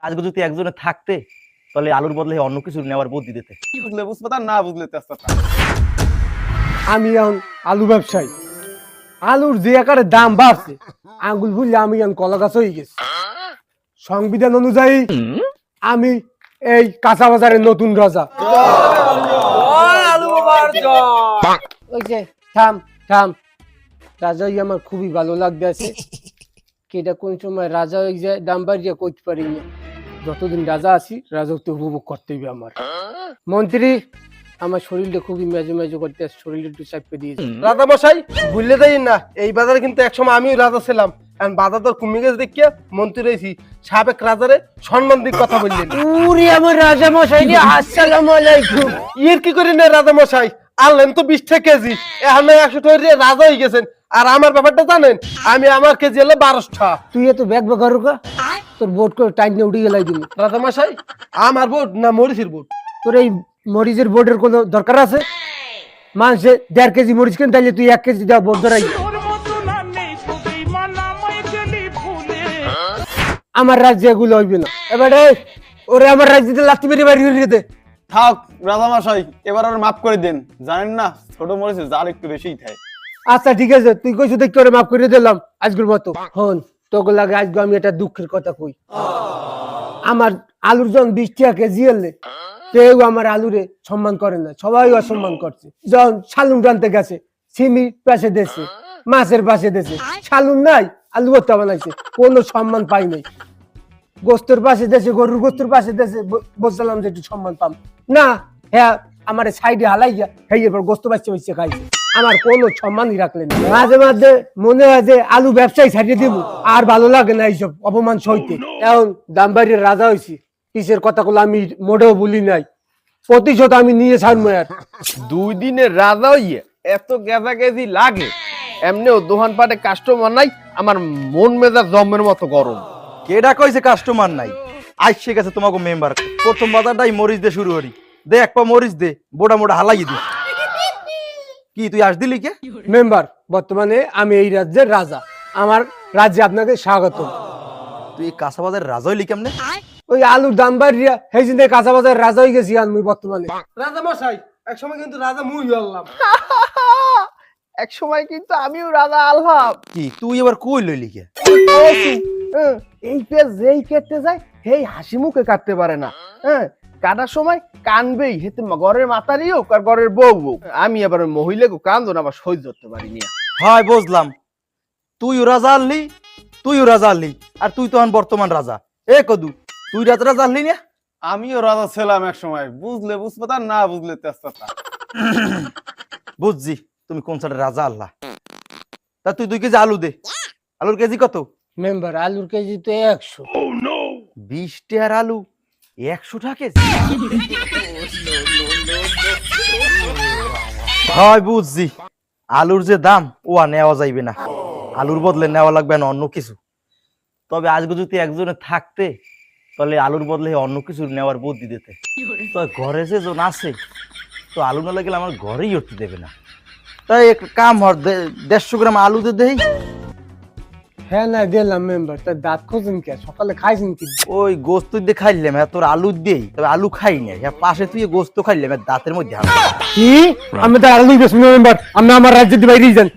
আজকে যদি একজনে থাকতে তাহলে আলুর বদলে অন্য কিছু নেওয়ার বুদ্ধি দিতে। বুঝলে বুঝতে না বুঝলে তেজপাতা। আমি এখন আলু ব্যবসায়ী, আলুর যে আকারে দাম বাড়ছে আঙ্গুল ভুললে আমি এখন কলা গাছ হয়ে গেছি। সংবিধান অনুযায়ী আমি এই কাঁচা বাজারের নতুন রাজা। ওই যে থাম থাম, রাজাই আমার খুবই ভালো লাগতেছে। কেটা কোন সময় রাজা হয়ে যায় দাম বাড়িয়ে করতে পারি না। যতদিন রাজা আছি রাজত্ব উপভোগ করতে হবে আমার। মন্ত্রী, আমার শরীরটা খুবই মেজো মেজো করতে, শরীরটা একটু চাপে দিয়েছে। রাজা মশাই ভুললে দেই না, এই বাজারে কিন্তু একসময় আমিও রাজা ছিলাম। এখন বাজার দর কমে গেছে দেখিয়া মন্ত্রী রয়েছি, সাবেক রাজারে সম্মান দিয়ে কথা বললেন। উরি আমার রাজা মশাই রে, আসসালামু আলাইকুম। ইয়ের কি করি না রাজা মশাই, আনলেন তো 20 কেজি, এখন 100 টাকা দিয়ে রাজা হয়ে গেছেন। আর আমার ব্যাপারটা জানেন, আমি আমার কেজি হলো 1200। তুই এত ব্যাগ বাগারো কা, তোর বোট করে টাইট নিয়ে উঠে গেলাই দিবি। রাজা মশাই আমার বোট না মরিচের বোট? তোর এই মরিচের বোর্ডের কোনো দরকার আছে? মানুষে 1.5 কেজি মরিচ কেন, তাইলে তুই 1 কেজি দেওয়া বোর্ড ধরাই। আমার রাজ্যে এগুলো হইবে না। এবারে ওরে আমার রাজ্যে লাত্তি মেরে বাড়ি হয়ে দে। থাক রাজামশাই, এবার আর মাফ করে দেন। জানেন না ছোট মরিচে জাল একটু বেশিই থাকে। আচ্ছা ঠিক আছে, তুই কইছো দেখি ওরে মাফ করে দিলাম আজকের মতো। হন তোকে লাগে আজকে আমি একটা দুঃখের কথা কই। আমার আলুর যখন 20 টাকা কেজি এলে কেউ আমার আলুরে সম্মান করে না, সবাই অসম্মান করছে। যখন শালুন টানতে গেছে সিমি পাশে দেশে, মাছের পাশে দেশে, শালুন নাই আলু ভর্তা বানাইছে, কোনো সম্মান পাই নাই। গোস্তর পাশে দেশে, গরুর গোস্তর পাশে দেশে বলছিলাম যে একটু সম্মান পাম না। হ্যাঁ আমার সাইডে হালাই গিয়া খাইয়ে পর গোস্ত বাচ্চা বাচ্চা খাইছে, আমার কোনো সম্মানই রাখলেন না। মাঝে মাঝে মনে হয় যে আলু ব্যবসায়ী ছাড়িয়ে দেবো, আর ভালো লাগে না এইসব অপমান সইতে। এখন দামবাড়ির রাজা হয়েছি, কিসের কথাগুলো আমি মোটেও বলি নাই, প্রতিশোধ আমি নিয়ে ছাড়বো। আর 2 দিনের রাজা হইয়ে এত গেজা গেজি লাগে? এমনিও দোকান পাটে কাস্টমার নাই, আমার মন মেজাজ জমের মতো গরম। কেডা কইছে কাস্টমার নাই? আইসে গেছে তোমাকে মেম্বার। প্রথম বাজারটাই মরিচ দিয়ে শুরু করি। দে এক পা মরিচ দে, মোটা মোটা হালাই দি। কি তুই আস দিলি কে? মেম্বার, বর্তমানে আমি এই রাজ্যের রাজা, আমার রাজ্যে আপনাকে স্বাগত। তুই এই কাঁচা বাজারের রাজা হইলি কেমনে? ওই আলুর দাম বাড়িয়া সেই জন্য কাঁচা বাজার রাজা হয়ে গেছি আমি বর্তমানে। রাজা মশাই একসময় কিন্তু রাজা মুই হলাম। এক সময় কিন্তু আমিও রাজা আলহাম। কি তুই এবার কই লইলি কে? এই পেজ যেই কেটে যায় সেই হাসি মুখে কাটতে পারে না। হ্যাঁ, কাটার সময় কানবেই, হেতে ঘরের মাতারি হোক আর ঘরের বউ হোক। আমি আবার মহিলাকে কান্দন আবার সহ্য করতে পারিনি। হয় বুঝলাম, তুইও রাজা আনলি, তুইও রাজা আনলি, আর তুই তো বর্তমান রাজা। এ কদু, তুই রাজা আনলি না? আমিও রাজা ছিলাম এক সময়। বুঝলে বুঝপাতা না বুঝলে তেজপাতা। বুঝছি তুমি কোন সাইডে রাজা আল্লাহ। তা তুই 2 কেজি আলু দে। আলুর কেজি কত? মেম্বার আলুর কেজি তো 100। 20 টাকার আলু 100 টাকা কেজি? হয় বুঝছি, আলুর যে দাম ও আর নেওয়া যাইবে না। আলুর বদলে নেওয়া লাগবে না অন্য কিছু। তবে আজকে যদি একজনে থাকতে তাহলে আলুর বদলে অন্য কিছু নেওয়ার বুদ্ধি দিতে। তো ঘরে যে জন আছে তো আলু না লাগলে আমার ঘরেই উঠতে দেবে না। তাই এক কাম হর 150 গ্রাম আলু দে দেই। হ্যাঁ না দিলাম মেম্বার, তার দাঁত খোঁজেন কে? সকালে খাইছেন কি? ওই গোস্ত দিয়ে খাইলাম, তোর আলু দিয়েই, তবে আলু খাই না। পাশে তুই গোস্ত খাইলাম, দাঁতের মধ্যে কি? আমি তো আলুই বেশ মেম্বার, আমি আমার রাজ্যের বাইরেই যান।